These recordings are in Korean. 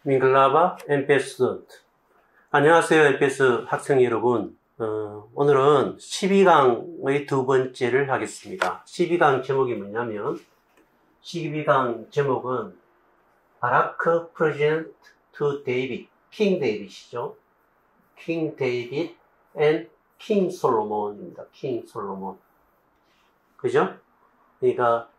밍글라바 MPS 스튜던트. 안녕하세요, MPS 학생 여러분. 오늘은 12강의 두 번째를 하겠습니다. 12강 제목이 뭐냐면 12강 제목은 바라크 프레젠트 투 데이빗, 킹 데이빗이죠. 킹 데이빗 앤 킹 솔로몬입니다. 킹 솔로몬. 그죠? 그러니까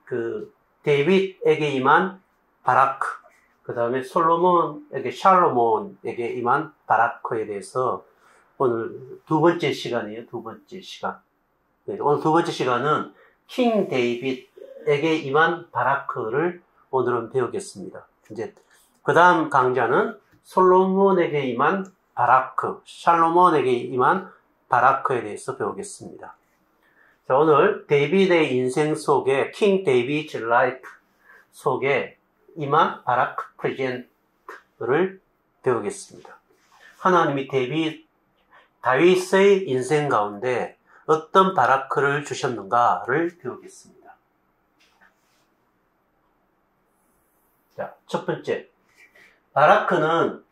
그 데이빗에게 임한 바라크, 그 다음에 솔로몬에게, 샬로몬에게 임한 바라크에 대해서 오늘 두 번째 시간이에요. 두 번째 시간. 네, 오늘 두 번째 시간은 킹 데이빗에게 임한 바라크를 오늘은 배우겠습니다. 이제 그 다음 강좌는 솔로몬에게 임한 바라크, 샬로몬에게 임한 바라크에 대해서 배우겠습니다. 자, 오늘 데이빗의 인생 속에 킹 데이빗 라이프 속에 임한 바라크 프레젠트를 배우겠습니다. 하나님이 다윗의 인생 가운데 어떤 바라크를 주셨는가를 배우겠습니다. 자, 첫 번째. 바라크는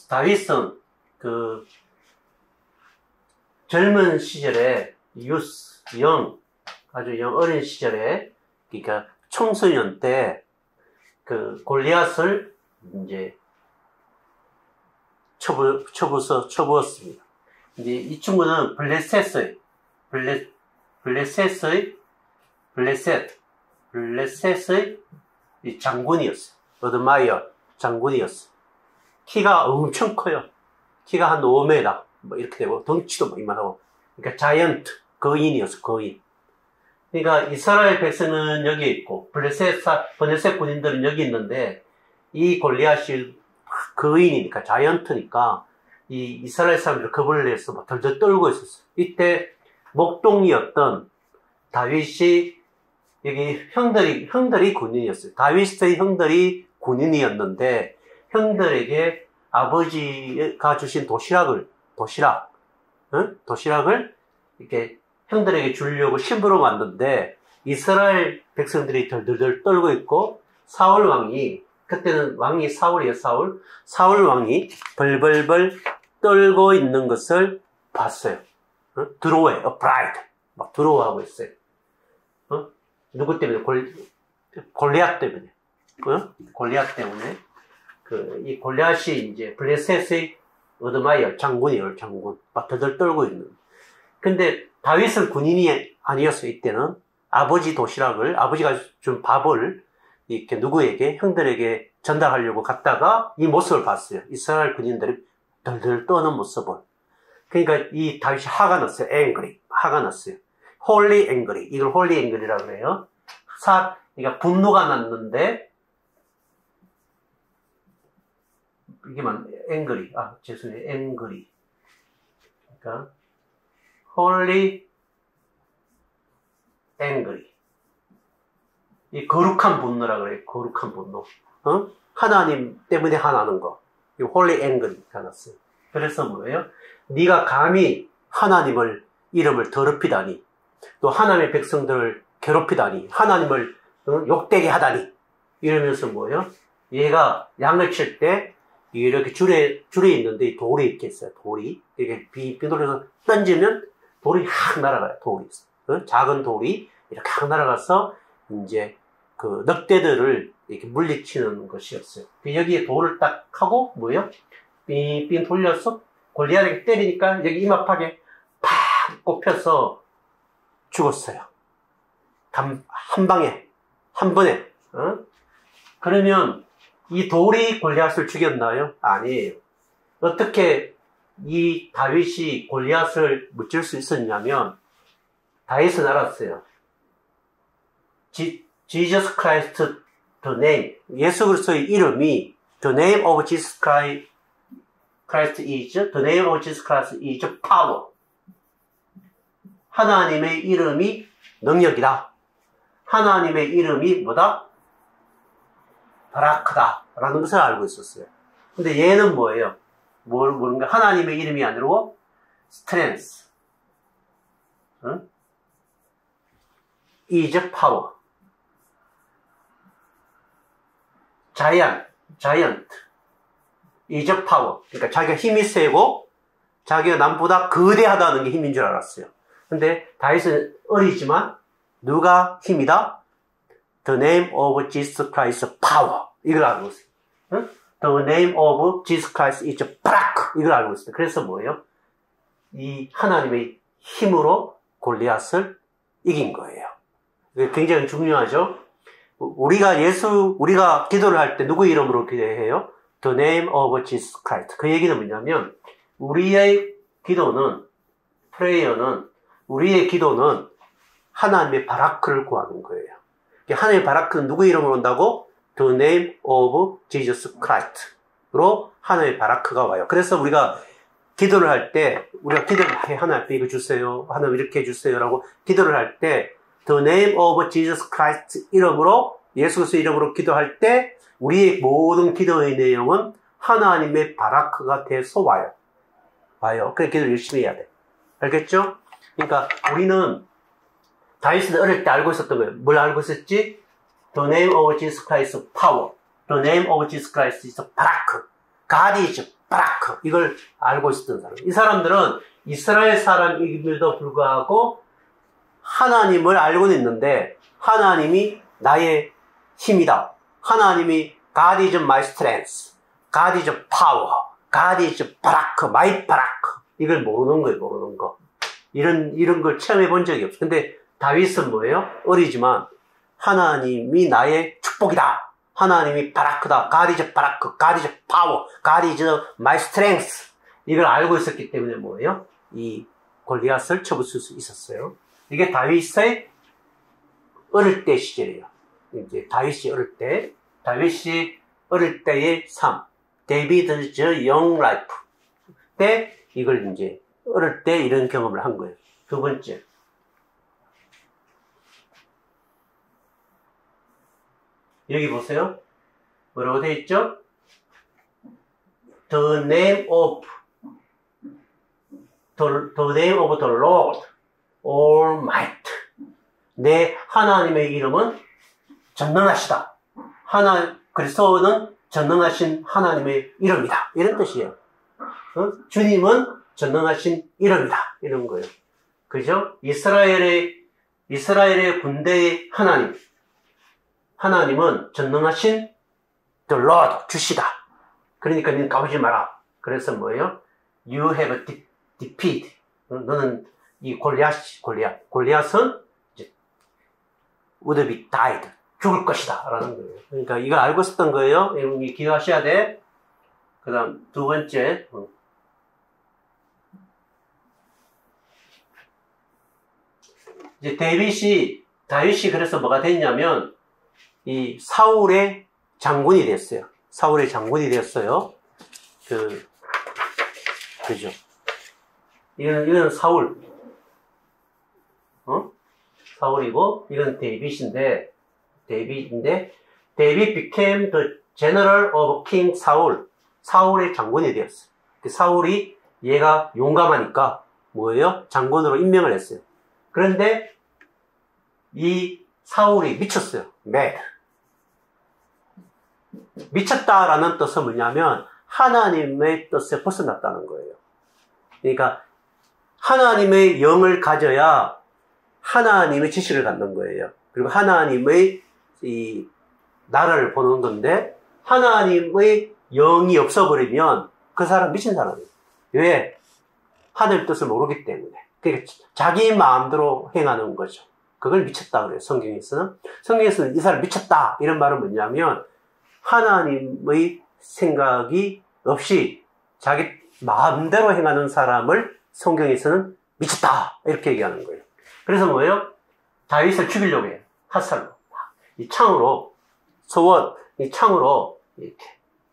다윗은 젊은 시절에 아주 어린 시절에, 그러니까 청소년 때 골리앗을 이제 쳐부었습니다. 이제 이 친구는 블레셋의 장군이었어요. 어드마이어 장군이었어요. 키가 엄청 커요. 키가 한 5m, 뭐 이렇게 되고, 덩치도 뭐 이만하고. 그러니까 자이언트, 거인이었어, 거인. 그러니까 이스라엘 백성은 여기 있고, 블레셋 군인들은 여기 있는데, 이 골리앗이 거인이니까, 자이언트니까, 이 이스라엘 사람들 겁을 내서 막 덜덜 떨고 있었어요. 이때 목동이었던 다윗이, 여기 형들이 군인이었어요. 다윗의 형들이 군인이었는데, 형들에게 아버지가 주신 도시락을 이렇게 형들에게 주려고 심부름 왔는데, 이스라엘 백성들이 덜덜덜 떨고 있고, 사울 왕이, 그때는 왕이 사울이에요, 사울 왕이 벌벌벌 떨고 있는 것을 봤어요. 드로우에, pride, 막 드로우하고 있어요. 누구 때문에? 골리앗 때문에. 골리앗 때문에. 이 골리앗이 이제 블레셋의 어드마이어 장군이에요, 장군. 막 덜덜 떨고 있는. 근데 다윗은 군인이 아니었어요, 이때는. 아버지가 준 밥을 이렇게 누구에게, 형들에게 전달하려고 갔다가 이 모습을 봤어요. 이스라엘 군인들이 덜덜 떠는 모습을. 그러니까 이 다윗이 화가 났어요. 화가 났어요. 홀리 앵그리. 이걸 홀리 앵그리라고 해요. 그러니까 분노가 났는데, 죄송해요. 앵그리. 그러니까, 홀리 앵그리. 이 거룩한 분노라고 그래요. 거룩한 분노. 하나님 때문에 화나는 거. 이 홀리 앵그리가 났어요. 그래서 뭐예요? 네가 감히 하나님을 이름을 더럽히다니, 또 하나님의 백성들을 괴롭히다니, 하나님을 욕되게 하다니, 이러면서 뭐예요? 얘가 양을 칠 때 이렇게 줄에 있는데 돌이 이렇게 있어요. 돌이 이렇게 비돌려서 던지면 돌이 확 날아가요. 작은 돌이 이렇게 확 날아가서 이제 그 늑대들을 이렇게 물리치는 것이었어요. 여기에 돌을 딱 하고 뭐예요? 삥삥 돌려서 골리앗에게 때리니까 여기 이마팍에 팍 꼽혀서 죽었어요. 한 번에. 그러면 이 돌이 골리앗을 죽였나요? 아니에요. 어떻게 이 다윗이 골리앗을 무찔 수 있었냐면, 다윗은 알았어요. Jesus Christ, the name. 예수 그리스도의 이름이 the name of Jesus Christ is power. 하나님의 이름이 능력이다. 하나님의 이름이 뭐다? 바라크다. 라는 것을 알고 있었어요. 근데 얘는 뭐예요? 뭔가 하나님의 이름이 아니고 strength. is power. 자이언트, giant is a power. 그러니까 자기가 힘이 세고 자기가 남보다 거대하다는 게 힘인 줄 알았어요. 근데 다윗은 어리지만 누가 힘이다? The name of Jesus Christ power. 이걸 알고 있어요. 응? The name of Jesus Christ is barak. 이걸 알고 있어요. 그래서 뭐예요? 이 하나님의 힘으로 골리앗을 이긴 거예요. 이게 굉장히 중요하죠. 우리가 기도를 할 때 누구 이름으로 기도해요? The name of Jesus Christ. 그 얘기는 뭐냐면 우리의 기도는 하나님의 바라크를 구하는 거예요. 하나님의 바라크는 누구 이름으로 온다고? The name of Jesus Christ로 하나님의 바라크가 와요. 그래서 우리가 기도를 할 때, 하나님 앞에 이거 주세요. 하나님 이렇게 해주세요라고 기도를 할 때, The name of Jesus Christ 이름으로, 예수 그리스도 이름으로 기도할 때, 우리의 모든 기도의 내용은 하나님의 바라크가 돼서 와요. 그래 기도를 열심히 해야 돼. 알겠죠? 그러니까 우리는 다윗은 어릴 때 알고 있었던 거예요. 뭘 알고 있었지? The name of Jesus Christ power. The name of Jesus Christ is barak. God is barak. 이걸 알고 있었던 사람. 이 사람들은 이스라엘 사람임에도 불구하고 하나님을 알고는 있는데 하나님이 나의 힘이다. 하나님이 God is my strength. God is power. God is barak. My barak. 이걸 모르는 거. 이런 걸 체험해 본 적이 없어. 근데 다윗은 뭐예요? 어리지만 하나님이 나의 축복이다. 하나님이 바라크다. God is 바라크. God is power. God is my strength. 이걸 알고 있었기 때문에 뭐예요? 이 골리앗을 쳐부술 수 있었어요. 이게 다윗의 어릴 때 시절이에요. 이제 다윗이 어릴 때의 삶. 데이비드's young life 때 이걸 이제 어릴 때 이런 경험을 한 거예요. 두 번째. 여기 보세요. 뭐라고 되어 있죠? The name of the Lord Almighty. 내 하나님의 이름은 전능하시다. 그리스도는 전능하신 하나님의 이름이다. 이런 뜻이에요. 주님은 전능하신 이름이다. 이런 거예요. 그죠? 이스라엘의 군대의 하나님은 전능하신 the Lord, 주시다. 그러니까 너는 까부지 마라. 그래서 뭐예요? You have defeated. 너는 이 골리앗은 이제 would be died. 죽을 것이다. 라는 거예요. 그러니까 이걸 알고 있었던 거예요. 여러분이 기억하셔야 돼. 그 다음 두 번째. 이제 다윗이 그래서 뭐가 됐냐면 이 사울의 장군이 됐어요. 그죠? 이건 사울. 사울이고, 이건 데이빗 became the general of King Saul. 사울의 장군이 되었어요. 사울이 얘가 용감하니까 뭐예요? 장군으로 임명을 했어요. 그런데 이 사울이 미쳤어요. mad. 미쳤다라는 뜻은 뭐냐면 하나님의 뜻에 벗어났다는 거예요. 그러니까 하나님의 영을 가져야 하나님의 지식을 갖는 거예요. 그리고 하나님의 이 나라를 보는 건데 하나님의 영이 없어버리면 그 사람 미친 사람이에요. 왜? 하늘 뜻을 모르기 때문에. 그러니까 자기 마음대로 행하는 거죠. 그걸 미쳤다 그래요. 성경에서는 이 사람 미쳤다 이런 말은 뭐냐면 하나님의 생각이 없이 자기 마음대로 행하는 사람을 성경에서는 미쳤다 이렇게 얘기하는 거예요. 그래서 뭐예요? 다윗을 죽이려고 해요. 핫살로 이 창으로 이렇게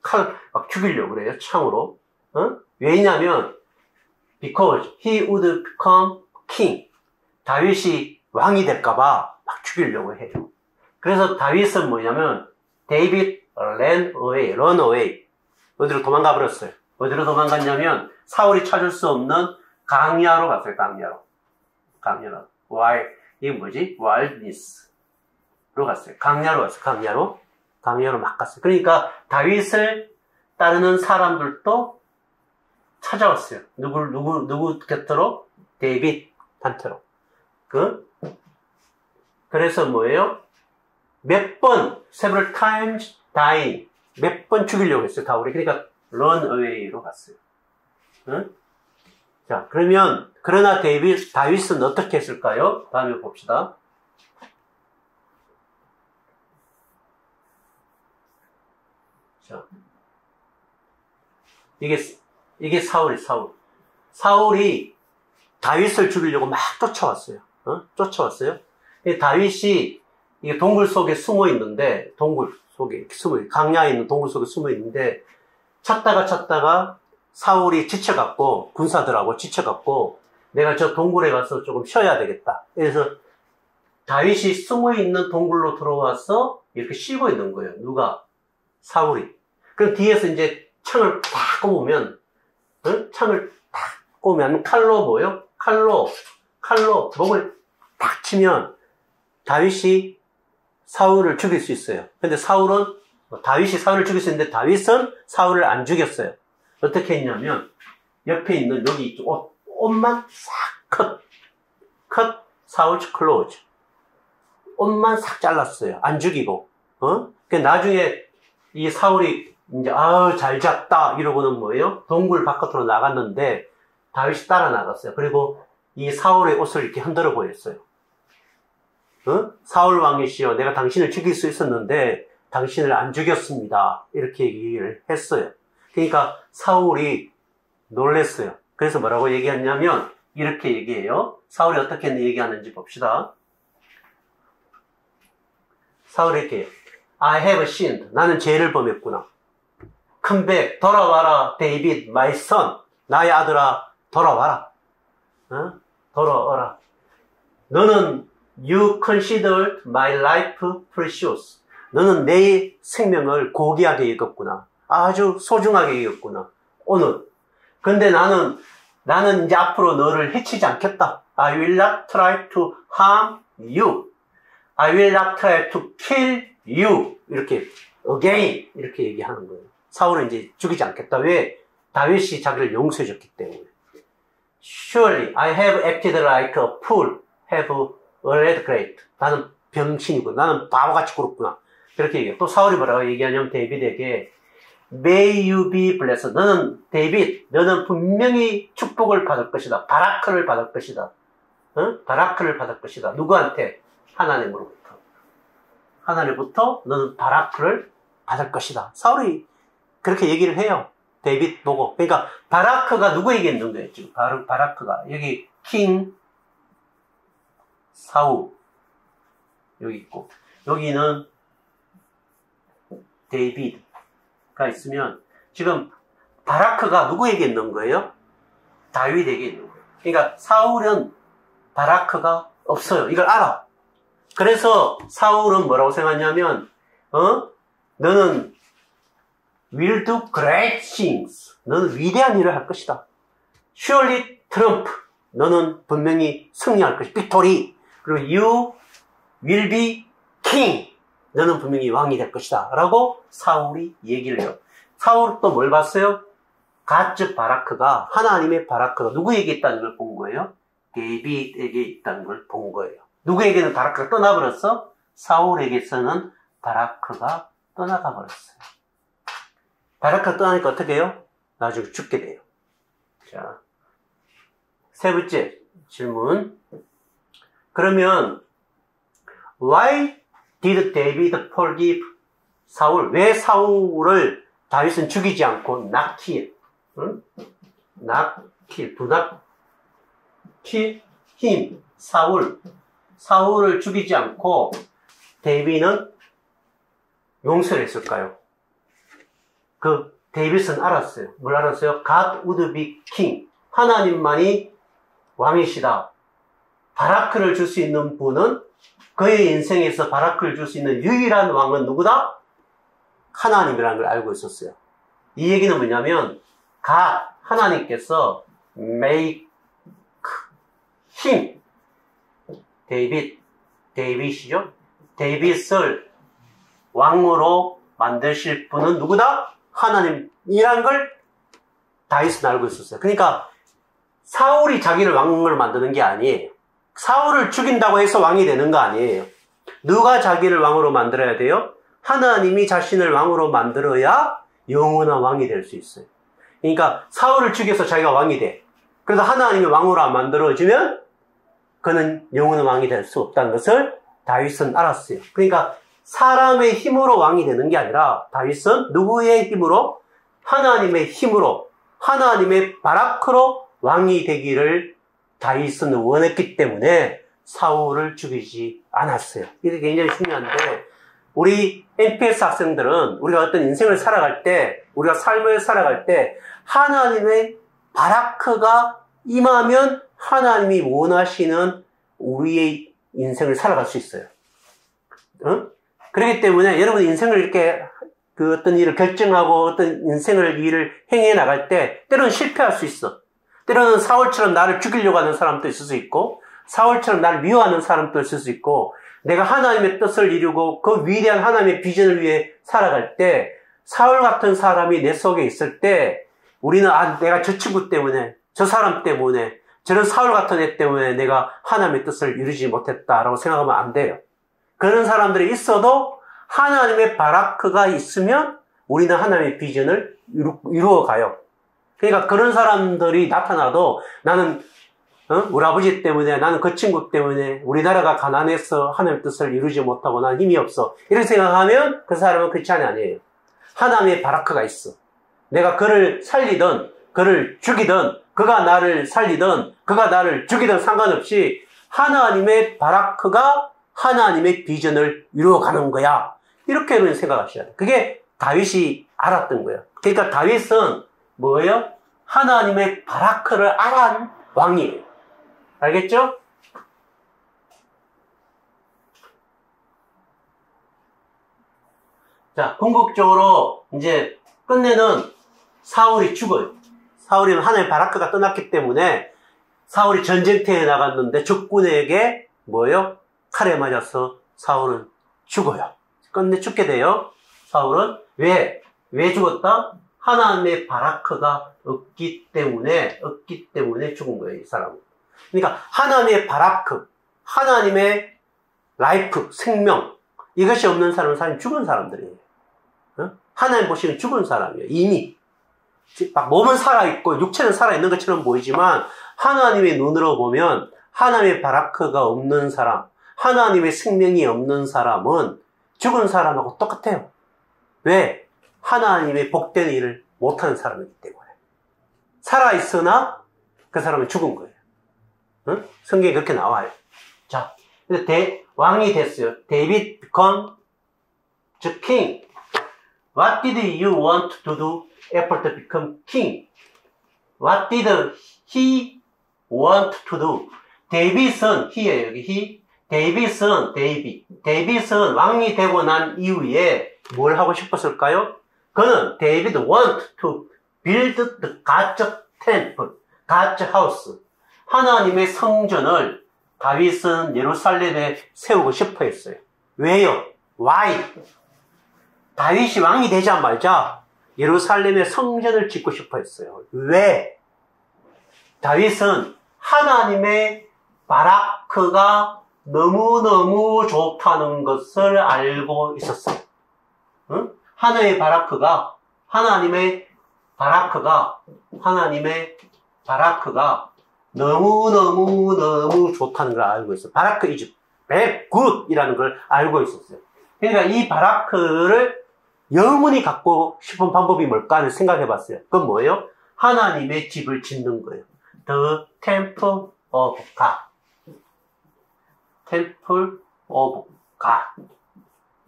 칼 막 죽이려고 그래요. 창으로. 왜냐면 because he would become king. 다윗이 왕이 될까봐 막 죽이려고 해요. 그래서 다윗은 뭐냐면 David ran away. 어디로 도망가 버렸어요. 어디로 도망갔냐면 사울이 찾을 수 없는 강야로 갔어요. 강야로. 이게 뭐지? wilderness로 갔어요. 강야로. 광야로 막 갔어요. 그러니까 다윗을 따르는 사람들도 찾아왔어요. 누구 곁으로? 데이빗한테로. 그래서 뭐예요? several times dying. 몇 번 죽이려고 했어요, 다윗이. 그러니까 run away로 갔어요. 응? 자, 그러나 다윗은 어떻게 했을까요? 다음에 봅시다. 자, 이게 사울이 다윗을 죽이려고 막 쫓아왔어요. 쫓아왔어요. 다윗이 이 동굴 속에 숨어 있는데, 강야에 있는 동굴 속에 숨어 있는데, 찾다가 사울이 지쳐갖고, 군사들하고 지쳐갖고, 내가 저 동굴에 가서 조금 쉬어야 되겠다. 그래서 다윗이 숨어 있는 동굴로 들어와서 이렇게 쉬고 있는 거예요. 누가? 사울이. 그럼 뒤에서 이제 창을 딱 꼽으면, 창을 딱 꼽으면 칼로 뭐요? 칼로 목을 딱 치면 다윗이 사울을 죽일 수 있어요. 근데 다윗이 사울을 죽일 수 있는데 다윗은 사울을 안 죽였어요. 어떻게 했냐면 옆에 있는 여기 옷만 싹 사울 클로즈. 옷만 싹 잘랐어요. 안 죽이고. 나중에 이 사울이 이제 잘 잡다 이러고는 뭐예요? 동굴 바깥으로 나갔는데 다윗이 따라 나갔어요. 그리고 이 사울의 옷을 이렇게 흔들어 보였어요. 사울 왕이시여, 내가 당신을 죽일 수 있었는데 당신을 안 죽였습니다. 이렇게 얘기를 했어요. 그러니까 사울이 놀랬어요. 그래서 뭐라고 얘기했냐면 이렇게 얘기해요. 사울이 어떻게 얘기하는지 봅시다. 사울이 이렇게 I have sinned. 나는 죄를 범했구나. Come back. 돌아와라. 데이빗, my son. 나의 아들아, 돌아와라. 돌아와라. 너는 You considered my life precious. 너는 내 생명을 고귀하게 여겼구나. 아주 소중하게 여겼구나. 오늘. 근데 나는 이제 앞으로 너를 해치지 않겠다. I will not try to harm you. I will not try to kill you. 이렇게 again 이렇게 얘기하는 거예요. 사울은 이제 죽이지 않겠다. 왜? 다윗이 자기를 용서해줬기 때문에. Surely I have acted like a fool. Have already great. 나는 병신이고 나는 바보같이 굴었구나. 그렇게 얘기해요. 또 사울이 뭐라고 얘기하냐면 데이빗에게 May you be blessed. 너는 분명히 축복을 받을 것이다. 바라크를 받을 것이다. 바라크를 받을 것이다. 누구한테? 하나님으로부터. 하나님부터 너는 바라크를 받을 것이다. 사울이 그렇게 얘기를 해요. 데이빗 보고. 그러니까 바라크가 누구에게 있는 거예요? 지금 바라크가 여기 킹 사울 여기 있고 여기는 데이빗가 있으면 지금 바라크가 누구에게 있는 거예요? 다윗에게 있는 거예요. 그러니까 사울은 바라크가 없어요. 이걸 알아. 그래서 사울은 뭐라고 생각하냐면 너는 will do great things. 너는 위대한 일을 할 것이다. Surely triumph. 너는 분명히 승리할 것이다. victory. 그리고 you will be king. 너는 분명히 왕이 될 것이다. 라고 사울이 얘기를 해요. 사울은 또 뭘 봤어요? 가츠 바라크가, 하나님의 바라크가 누구에게 있다는 걸 본 거예요? 데이빗에게 있다는 걸 본 거예요. 누구에게는 바라크가 떠나버렸어? 사울에게서는 바라크가 떠나가 버렸어요. 바라크가 떠나니까 어떻게 해요? 나중에 죽게 돼요. 자, 세 번째 질문. 그러면 Why did David forgive 사울? 왜 사울을 다윗은 죽이지 않고 not kill? not kill, do not kill him. 사울을 죽이지 않고 데이빗은 용서를 했을까요? 데이빗은 알았어요. 뭘 알았어요? God would be king. 하나님만이 왕이시다. 바라크를 줄 수 있는 분은 그의 인생에서 바라크를 줄 수 있는 유일한 왕은 누구다? 하나님이라는 걸 알고 있었어요. 이 얘기는 뭐냐면 하나님께서 make him 데이빗이죠? 데이빗을 왕으로 만드실 분은 누구다? 하나님이란 걸 다윗은 알고 있었어요. 그러니까 사울이 자기를 왕으로 만드는 게 아니에요. 사울을 죽인다고 해서 왕이 되는 거 아니에요. 누가 자기를 왕으로 만들어야 돼요? 하나님이 자신을 왕으로 만들어야 영원한 왕이 될 수 있어요. 그러니까 사울을 죽여서 자기가 왕이 돼. 그래서 하나님이 왕으로 안 만들어지면 그는 영원한 왕이 될 수 없다는 것을 다윗은 알았어요. 그러니까 사람의 힘으로 왕이 되는 게 아니라 다윗은 누구의 힘으로? 하나님의 힘으로, 하나님의 바라크로 왕이 되기를 다윗은 원했기 때문에 사울을 죽이지 않았어요. 이게 굉장히 중요한데, 우리 NPS 학생들은 우리가 어떤 인생을 살아갈 때, 우리가 삶을 살아갈 때 하나님의 바라크가 임하면 하나님이 원하시는 우리의 인생을 살아갈 수 있어요. 그렇기 때문에 여러분 인생을 이렇게 어떤 일을 결정하고 어떤 일을 행해 나갈 때 때로는 실패할 수 있어. 때로는 사울처럼 나를 죽이려고 하는 사람도 있을 수 있고, 사울처럼 나를 미워하는 사람도 있을 수 있고, 내가 하나님의 뜻을 이루고 그 위대한 하나님의 비전을 위해 살아갈 때 사울 같은 사람이 내 속에 있을 때 우리는 내가 저 친구 때문에, 저 사람 때문에, 저런 사울 같은 애 때문에 내가 하나님의 뜻을 이루지 못했다라고 생각하면 안 돼요. 그런 사람들이 있어도 하나님의 바라크가 있으면 우리는 하나님의 비전을 이루어가요. 그러니까 그런 사람들이 나타나도 나는 우리 아버지 때문에, 나는 그 친구 때문에 우리나라가 가난해서 하나님의 뜻을 이루지 못하고 나는 힘이 없어, 이렇게 생각하면 그 사람은 크리스찬이 아니에요. 하나님의 바라크가 있어. 내가 그를 살리든 그를 죽이든, 그가 나를 살리든 그가 나를 죽이든 상관없이 하나님의 바라크가 하나님의 비전을 이루어가는 거야. 이렇게 생각하셔야 돼요. 그게 다윗이 알았던 거예요. 그러니까 다윗은 뭐예요? 하나님의 바라크를 알아낸 왕이에요. 알겠죠? 자, 궁극적으로 이제 끝내는 사울이 죽어요. 사울이는 하나님의 바라크가 떠났기 때문에 사울이 전쟁터에 나갔는데 적군에게 뭐예요? 칼에 맞아서 사울은 죽어요. 끝내 죽게 돼요. 사울은 왜 죽었다? 하나님의 바라크가 없기 때문에 죽은 거예요, 이 사람은. 그러니까 하나님의 바라크, 하나님의 라이프, 생명, 이것이 없는 사람은 사람이 죽은 사람들이에요. 하나님 보시면 죽은 사람이에요. 이미 막 몸은 살아있고 육체는 살아있는 것처럼 보이지만 하나님의 눈으로 보면 하나님의 바라크가 없는 사람, 하나님의 생명이 없는 사람은 죽은 사람하고 똑같아요. 왜? 하나님의 복된 일을 못하는 사람이기 때문에. 살아있으나 그 사람은 죽은 거예요. 성경에 그렇게 나와요. 자, 왕이 됐어요. David become the king. What did you want to do after to become king? What did he want to do? 데이빗은 he예요. 여기 he. 데이빗은 왕이 되고 난 이후에 뭘 하고 싶었을까요? 그는 David want to build the God's temple, God's house. 하나님의 성전을 다윗은 예루살렘에 세우고 싶어 했어요. 왜요? Why? 다윗이 왕이 되자마자 예루살렘에 성전을 짓고 싶어 했어요. 왜? 다윗은 하나님의 바라크가 너무너무 좋다는 것을 알고 있었어요. 하나님의 바라크가 너무너무 좋다는 걸 알고 있어요. 바라크 is very good 이라는 걸 알고 있었어요. 그러니까 이 바라크를 영원히 갖고 싶은 방법이 뭘까 하는 생각해 봤어요. 그건 뭐예요? 하나님의 집을 짓는 거예요. The Temple of God. Temple of God.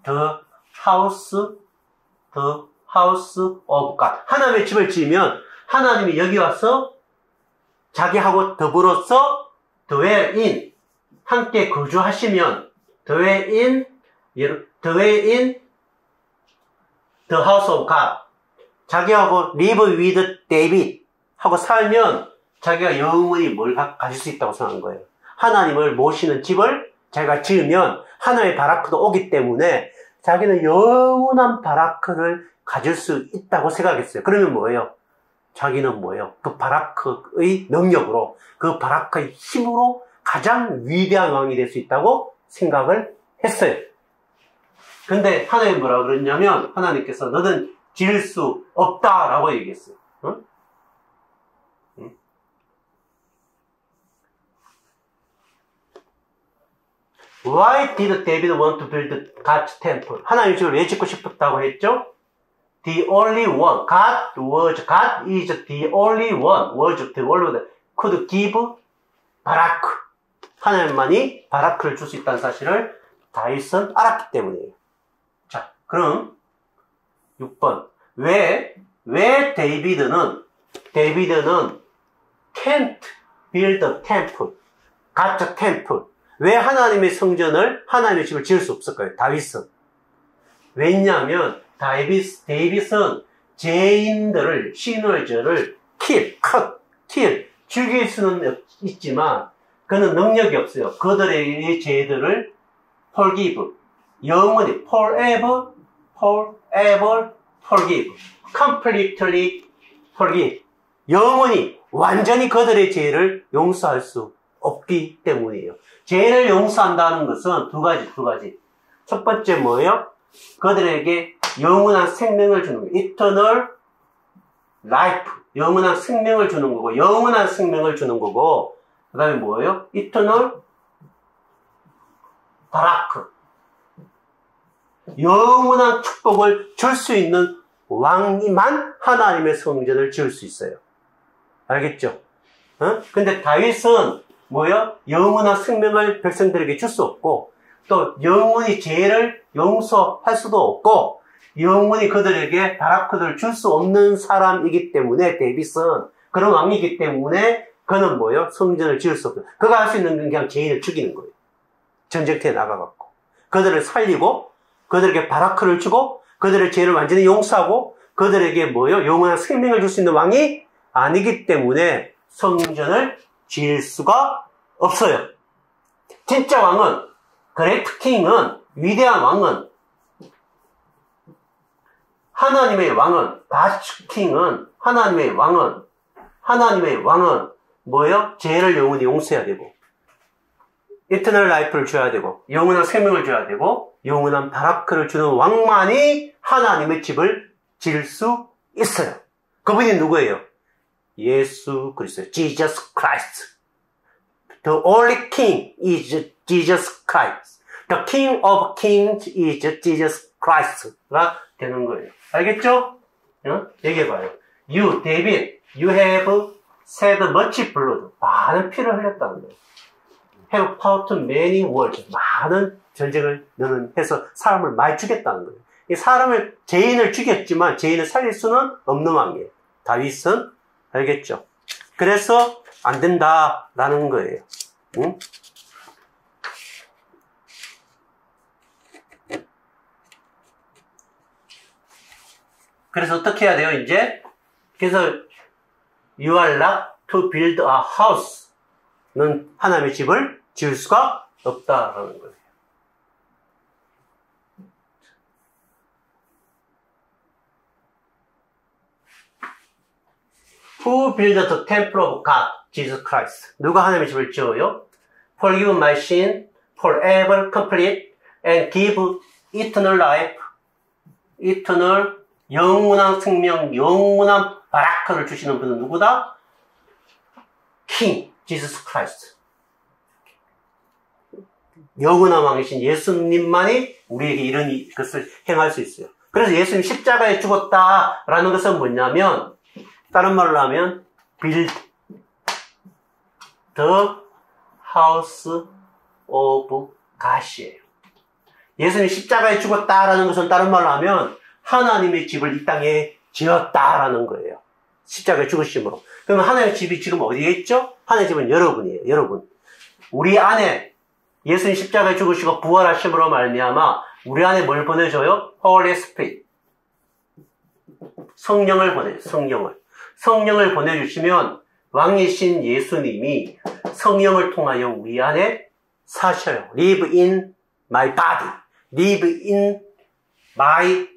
The House of God. 하나님의 집을 지으면 하나님이 여기 와서 자기하고 더불어서 dwell in, 함께 거주하시면 dwell in the house of God. 자기하고 live with David 하고 살면 자기가 영원히 뭘 가질 수 있다고 생각한 거예요. 하나님을 모시는 집을 자기가 지으면 하나님의 바라크도 오기 때문에 자기는 영원한 바라크를 가질 수 있다고 생각했어요. 그러면 뭐예요? 자기는 뭐예요? 그 바라크의 능력으로, 그 바라크의 힘으로 가장 위대한 왕이 될 수 있다고 생각을 했어요. 근데 하나님 뭐라고 그랬냐면, 하나님께서 너는 질 수 없다라고 얘기했어요. 응? 응? Why did David want to build God's temple? 하나님 집을 왜 짓고 싶었다고 했죠? The only one, God is the only one, was the only one could give 바라크. 하나님만이 바라크를 줄 수 있다는 사실을 다윗은 알았기 때문이에요. 자, 그럼 6번. 왜 데이비드는 can't build a temple, God's temple. 왜 하나님의 성전을, 하나님의 집을 지을 수 없을까요? 다윗은. 왜냐하면 데이빗은 죄인들을, 시너즈를 죽일 수는 있지만 그는 능력이 없어요. 그들의 죄들을 forgive, 영원히 forever forgive, completely forgive, 영원히 완전히 그들의 죄를 용서할 수 없기 때문이에요. 죄를 용서한다는 것은 두 가지. 첫 번째 뭐예요? 그들에게 영원한 생명을 주는 거예요. eternal life, 영원한 생명을 주는 거고, 그 다음에 뭐예요? eternal 바라크, 영원한 축복을 줄 수 있는 왕이만 하나님의 성전을 지을 수 있어요. 알겠죠? 근데 다윗은 뭐예요? 영원한 생명을 백성들에게 줄 수 없고, 또 영원히 죄를 용서할 수도 없고, 영원히 그들에게 바라크를 줄 수 없는 사람이기 때문에, 데이빗은 그런 왕이기 때문에 그는 뭐예요? 성전을 지을 수 없어요. 그가 할 수 있는 건 그냥 죄인을 죽이는 거예요. 전쟁터에 나가갖고 그들을 살리고, 그들에게 바라크를 주고, 그들의 죄를 완전히 용서하고, 그들에게 뭐예요? 영원한 생명을 줄 수 있는 왕이 아니기 때문에 성전을 지을 수가 없어요. 진짜 왕은, 그레이트 킹은, 위대한 왕은, 하나님의 왕은, 가드 킹은, 하나님의 왕은 뭐예요? 죄를 영원히 용서해야 되고, 이터널 라이프를 줘야 되고, 영원한 생명을 줘야 되고, 영원한 바라크를 주는 왕만이 하나님의 집을 지을 수 있어요. 그분이 누구예요? 예수 그리스도, Jesus Christ. The only king is Jesus Christ. The king of kings is Jesus Christ가 되는 거예요. 알겠죠? 얘기해봐요. You, David, you have shed much blood. 많은 피를 흘렸다는 거예요. Have fought many wars. 많은 전쟁을 너는 해서 사람을 많이 죽였다는 거예요. 이 사람을, 죄인을 죽였지만 죄인을 살릴 수는 없는 왕이에요. 다윗은. 알겠죠? 그래서 안 된다라는 거예요. 응? 그래서 어떻게 해야 돼요, 이제? 그래서 you are not to build a house. 는 하나님의 집을 지을 수가 없다라는 거예요. Who built the temple of God, Jesus Christ? 누가 하나님의 집을 지어요? Forgive my sin, forever complete, and give eternal life, eternal, 영원한 생명, 영원한 바라크를 주시는 분은 누구다? King, Jesus Christ. 영원한 왕이신 예수님만이 우리에게 이런 것을 행할 수 있어요. 그래서 예수님 십자가에 죽었다라는 것은 뭐냐면, 다른 말로 하면 build the house of God이에요. 예수님이 십자가에 죽었다라는 것은 다른 말로 하면 하나님의 집을 이 땅에 지었다라는 거예요. 십자가에 죽으심으로. 그러면 하나님의 집이 지금 어디에 있죠? 하나님의 집은 여러분이에요. 여러분. 우리 안에 예수님 십자가에 죽으시고 부활하심으로 말미암아 우리 안에 뭘 보내줘요? Holy Spirit. 성령을 보내요. 성령을 보내주시면 왕이신 예수님이 성령을 통하여 우리 안에 사셔요. Live in my body. Live in my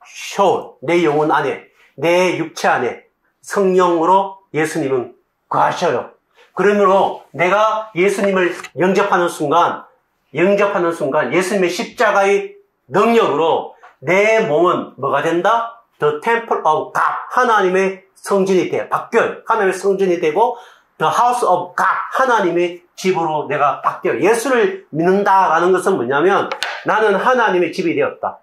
soul, 내 영혼 안에, 내 육체 안에 성령으로 예수님은 거하셔요. 그러므로 내가 예수님을 영접하는 순간 예수님의 십자가의 능력으로 내 몸은 뭐가 된다? The temple of God, 하나님의 성전이 돼, 바뀌어요. 하나님의 성전이 되고 The house of God, 하나님의 집으로 내가 바뀌어요. 예수를 믿는다라는 것은 뭐냐면 나는 하나님의 집이 되었다.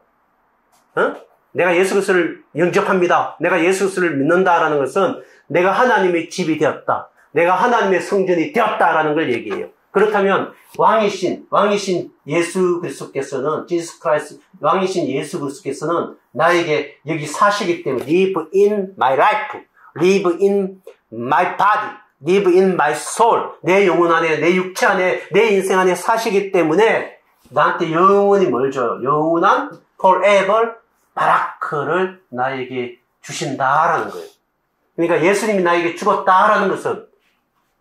내가 예수 그리스도를 영접합니다. 내가 예수 그리스도를 믿는다라는 것은 내가 하나님의 집이 되었다. 내가 하나님의 성전이 되었다라는 걸 얘기해요. 그렇다면 왕이신 예수 그리스도께서는 Jesus Christ, 왕이신 예수 그리스도께서는 나에게 여기 사시기 때문에 live in my life, live in my body, live in my soul, 내 영혼 안에, 내 육체 안에, 내 인생 안에 사시기 때문에 나한테 영원히 뭘 줘요? 영원한 forever 바라크를 나에게 주신다라는 거예요. 그러니까 예수님이 나에게 죽었다라는 것은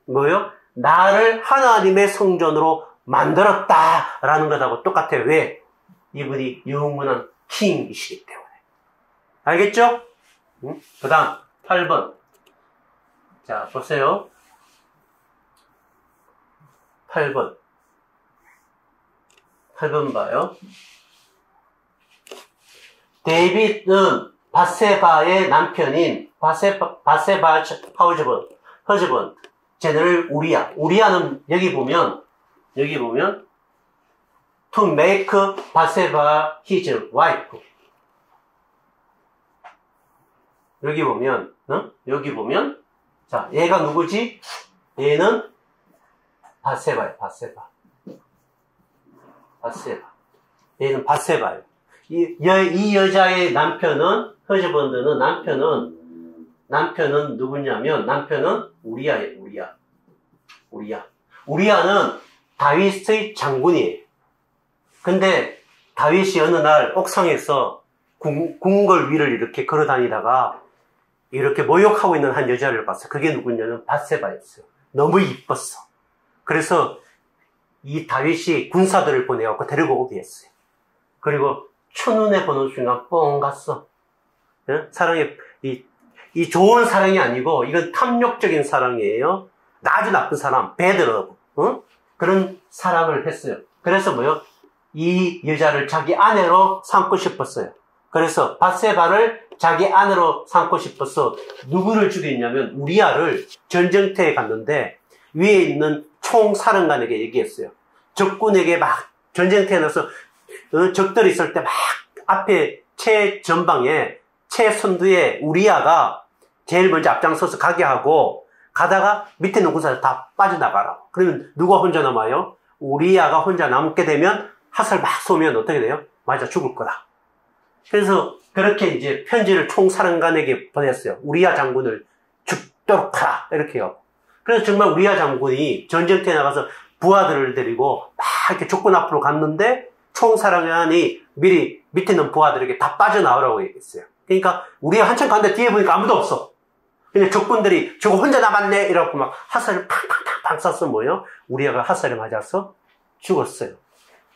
뭐예요? 나를 하나님의 성전으로 만들었다라는 것하고 똑같아요. 왜? 이분이 영원한 킹이시기 때문에. 알겠죠? 그 다음 8번. 자, 보세요. 8번. 8번 봐요. 데이빗은 바세바의 남편인 바세바 허즈번 제너럴 우리아는 여기 보면 to make 바세바 his wife. 여기 보면 자, 얘가 누구지? 얘는 바세바예요. 얘는 바세바예요. 이 여자의 남편은 허즈번드는 남편은 누구냐면 남편은 우리아예요. 우리아는 다윗의 장군이에요. 근데 다윗이 어느 날 옥상에서 궁궐 위를 이렇게 걸어 다니다가 이렇게 모욕하고 있는 한 여자를 봤어요. 그게 누구냐면 바세바였어요. 너무 이뻤어. 그래서 이 다윗이 군사들을 보내갖고 데리고 오게 했어요. 그리고 첫눈에 보는 순간 뻥 갔어. 사랑이 이 좋은 사랑이 아니고 이건 탐욕적인 사랑이에요. 아주 나쁜 사람, 배드러브, 그런 사랑을 했어요. 그래서 뭐요? 이 여자를 자기 아내로 삼고 싶었어요. 그래서 바세바를 자기 아내로 삼고 싶어서 누구를 죽였냐면 우리아를 전쟁터에 갔는데 위에 있는 총사령관에게 얘기했어요. 적군에게 막 전쟁터에 나서 적들이 있을 때 막 앞에 최전방에 최선두에 우리아가 제일 먼저 앞장서서 가게 하고 가다가 밑에 있는 군사들 다 빠져나가라고. 그러면 누가 혼자 남아요? 우리아가 혼자 남게 되면 화살 막 쏘면 어떻게 돼요? 맞아 죽을 거다. 그래서 그렇게 이제 편지를 총사령관에게 보냈어요. 우리아 장군을 죽도록 하라 이렇게 하고. 그래서 정말 우리아 장군이 전쟁터에 나가서 부하들을 데리고 막 이렇게 적군 앞으로 갔는데 총사령관이 미리 밑에 있는 부하들에게 다 빠져나오라고 얘기했어요. 그러니까 우리가 한참 갔는데 뒤에 보니까 아무도 없어. 그냥 적군들이 저거 혼자 남았네 이러고 막 화살을 팡팡팡팡 쐈어. 뭐예요? 우리아가 화살에 맞아서 죽었어요.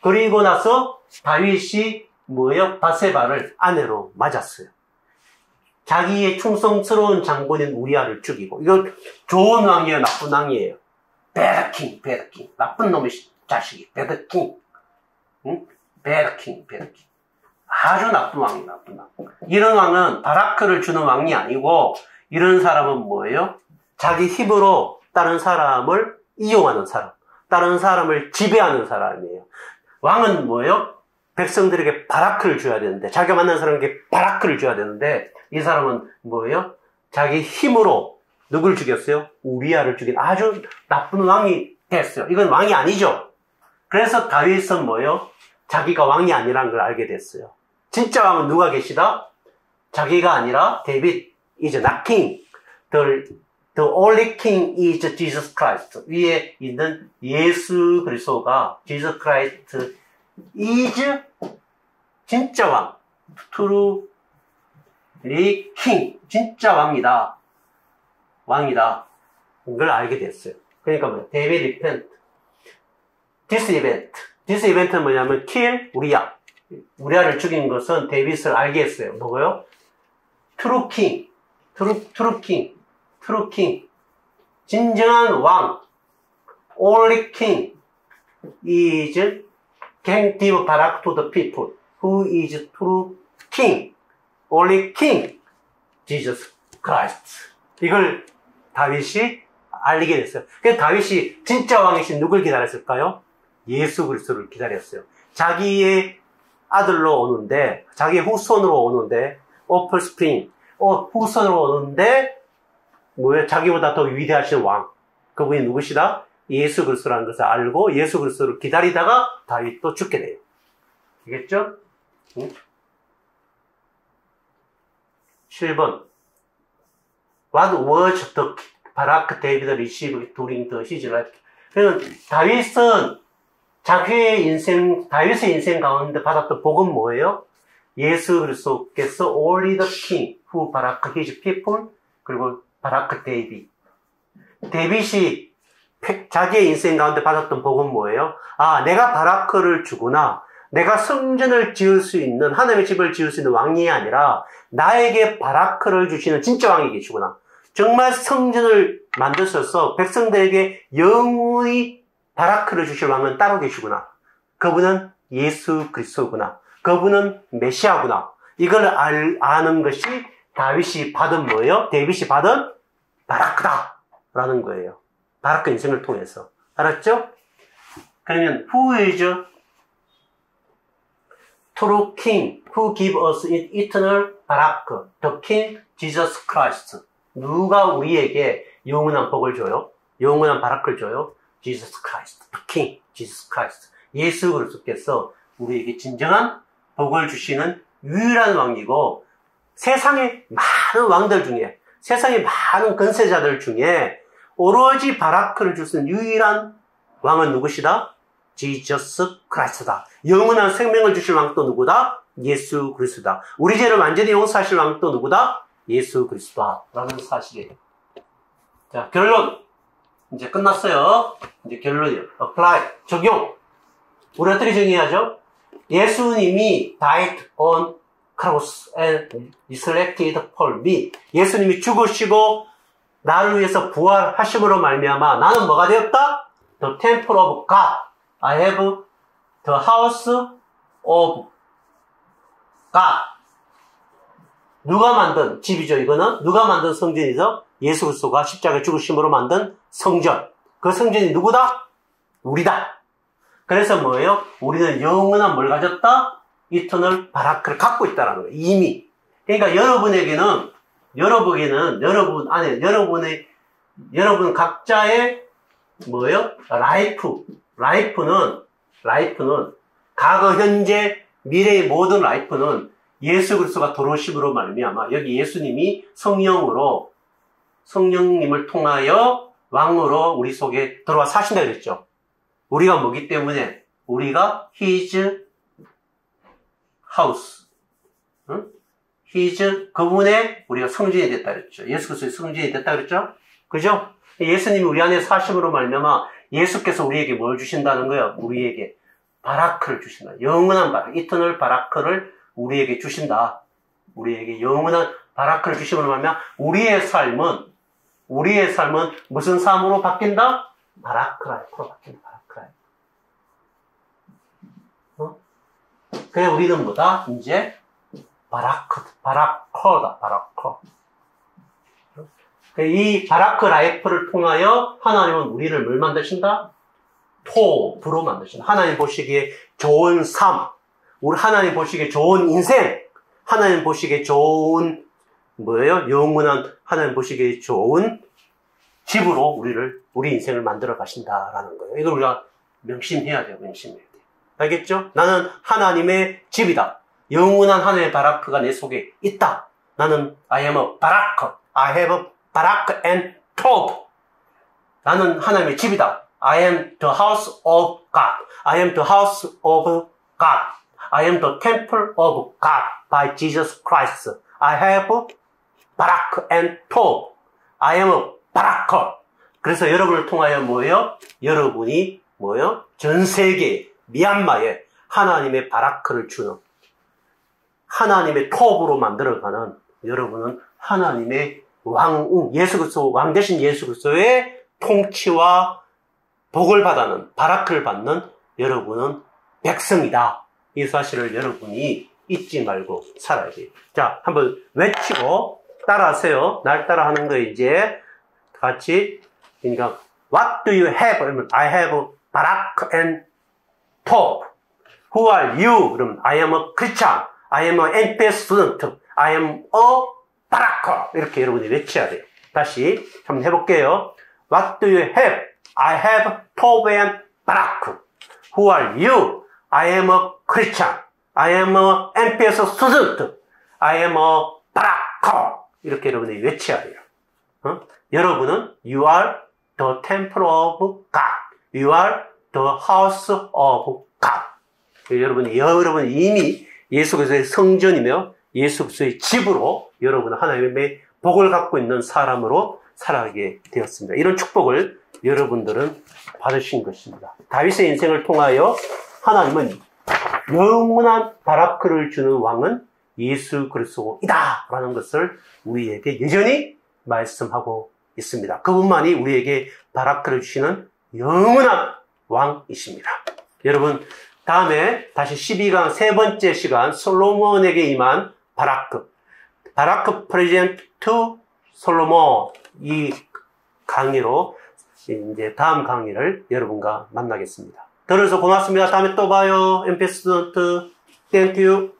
그리고 나서 다윗이 뭐예요? 바세바를 아내로 맞았어요. 자기의 충성스러운 장군인 우리아를 죽이고. 이거 좋은 왕이에요? 나쁜 왕이에요? 베드킹. 나쁜 놈의 자식이 베드킹. 응? 베드킹. 아주 나쁜 왕이에요. 나쁜 왕. 이런 왕은 바라크를 주는 왕이 아니고 이런 사람은 뭐예요? 자기 힘으로 다른 사람을 이용하는 사람. 다른 사람을 지배하는 사람이에요. 왕은 뭐예요? 백성들에게 바라크를 줘야 되는데, 자기가 만난 사람에게 바라크를 줘야 되는데, 이 사람은 뭐예요? 자기 힘으로 누굴 죽였어요? 우리아를 죽인 아주 나쁜 왕이 됐어요. 이건 왕이 아니죠. 그래서 다윗은 뭐예요? 자기가 왕이 아니라는 걸 알게 됐어요. 진짜 왕은 누가 계시다? 자기가 아니라 데이빗 is not king. The only king is Jesus Christ. 위에 있는 예수 그리스도가 Jesus Christ is 진짜 왕. truly king. 진짜 왕이다. 이걸 알게 됐어요. 그러니까 뭐야? 데이빗 repent. This event는 뭐냐면 kill 우리야. 우리아를 죽인 것은 데빗을 알게 했어요. 뭐고요? 트루 킹. 진정한 왕. Only king is can give barak to the people. Who is true king? Only king. Jesus Christ. 이걸 다윗이 알리게 됐어요. 그래서 다윗이 진짜 왕이신 누굴 기다렸을까요? 예수 그리스도를 기다렸어요. 자기의 아들로 오는데, 자기의 후손으로 오는데, 오플스프링, 후손으로 오는데, 자기보다 더 위대하신 왕. 그분이 누구시다? 예수 그리스도라는 것을 알고 예수 그리스도를 기다리다가 다윗도 죽게 돼요. 알겠죠? 7번. What was the Barak David received during his life? 그러면 다윗은 자기의 다윗의 인생 가운데 받았던 복은 뭐예요? 예수 그리스도께서 only the king who barak his people, 그리고 바라크 데이빗. 데이빗이 자기의 인생 가운데 받았던 복은 뭐예요? 내가 바라크를 주구나. 내가 성전을 지을 수 있는, 하나님의 집을 지을 수 있는 왕이 아니라 나에게 바라크를 주시는 진짜 왕이 계시구나. 정말 성전을 만드셔서 백성들에게 영원히 바라크를 주실 왕은 따로 계시구나. 그분은 예수 그리스도구나. 그분은 메시아구나. 이걸 아는 것이 다윗이 받은 뭐예요? 데이빗이 받은 바라크다 라는 거예요. 바라크 인생을 통해서. 알았죠? 그러면 who is true king who give us eternal barak? The king Jesus Christ. 누가 우리에게 영원한 복을 줘요? 영원한 바라크를 줘요? Jesus Christ. The king Jesus Christ. 예수 그리스도께서 우리에게 진정한 복을 주시는 유일한 왕이고, 세상의 많은 왕들 중에, 세상의 많은 권세자들 중에 오로지 바라크를 줄 수 있는 유일한 왕은 누구시다? 지저스 크라이스트다. 영원한 생명을 주실 왕도 누구다? 예수 그리스도다. 우리 죄를 완전히 용서하실 왕도 누구다? 예수 그리스도다. 라는 사실이에요. 자, 결론. 이제 끝났어요. 이제 결론이요. apply. 적용. 우리 어떻게 정의하죠? 예수님이 died on cross and resurrected for me. 예수님이 죽으시고 나를 위해서 부활하심으로 말미암아 나는 뭐가 되었다? The temple of God. I have the house of God. 누가 만든 집이죠, 이거는? 누가 만든 성전이죠? 예수 그리스도가 십자가에 죽으심으로 만든 성전. 그 성전이 누구다? 우리다. 그래서 뭐예요? 우리는 영원한 뭘 가졌다? 이터널 바라크를 갖고 있다라는 거예요. 이미. 그러니까 여러분 각자의 뭐예요? 라이프는 과거, 현재, 미래의 모든 라이프는 예수 그리스도가 돌아오심으로 말미암아 여기 예수님이 성령님을 통하여 왕으로 우리 속에 들어와 사신다 그랬죠. 우리가 뭐기 때문에 우리가 His house, 그분의 우리가 성전이 됐다 그랬죠. 예수 그리스도의 성전이 됐다 그랬죠. 그죠? 예수님이 우리 안에 사심으로 말미암아 예수께서 우리에게 뭘 주신다는 거예요? 우리에게 바라크를 주신다. 영원한 바라크, 이터널 바라크를 우리에게 주신다. 우리에게 영원한 바라크를 주심으로 말미암아 우리의 삶은 무슨 삶으로 바뀐다? 바라크 라이프로 바뀐다. 바라크 라이프. 그래 우리는 뭐다? 이제 바라커다. 바라커. 이 바라크 라이프를 통하여 하나님은 우리를 뭘 만드신다? 부로 만드신다. 하나님 보시기에 좋은 삶, 하나님 보시기에 좋은 인생, 하나님 보시기에 좋은 영원한 하나님 보시기에 좋은 집으로 우리 인생을 만들어 가신다라는 거예요. 이걸 우리가 명심해야 돼요. 명심해야 돼요. 알겠죠? 나는 하나님의 집이다. 영원한 하나님의 바라크가 내 속에 있다. 나는 I am a 바라크. I have a 바라크 and top. 나는 하나님의 집이다. I am the house of God. I am the house of God. I am the temple of God by Jesus Christ. I have 바라크 and top. I am a 바라크. 그래서 여러분을 통하여 뭐예요? 여러분이 전 세계 미얀마에 하나님의 바라크를 주는, 하나님의 톱으로 만들어가는 여러분은 하나님의 왕 대신 예수 그리스도의 통치와 복을 받는, 바라크를 받는 여러분은 백성이다. 이 사실을 여러분이 잊지 말고 살아야 돼요. 자, 한번 외치고 따라하세요. 날 따라하는 거 이제 같이. 그러니까 What do you have? 그러면 I have 바라크 and top. Who are you? 그러면 I am a Christian. I am an NPS student. I am a 바라크. 이렇게 여러분이 외쳐야 돼요. 다시 한번 해볼게요. What do you have? I have top and 바라크. Who are you? I am a Christian. I am a NPS student. I am a 바라크. 이렇게 여러분이 외쳐야 돼요. 여러분은 You are the temple of God. You are the house of God. 여러분은 이미 예수 그리스도의 성전이며 예수 그리스도의 집으로 여러분은 하나님의 복을 갖고 있는 사람으로 살아가게 되었습니다. 이런 축복을 여러분들은 받으신 것입니다. 다윗의 인생을 통하여 하나님은 영원한 바라크를 주는 왕은 예수 그리스도이다 라는 것을 우리에게 여전히 말씀하고 있습니다. 그분만이 우리에게 바라크를 주시는 영원한 왕이십니다. 여러분, 다음에 다시 12강 세 번째 시간 솔로몬에게 임한 바라크 프레젠트 투 솔로몬, 이 강의로 이제 다음 강의를 여러분과 만나겠습니다. 들어서 고맙습니다. 다음에 또 봐요. MPS 스튜던트. 땡큐.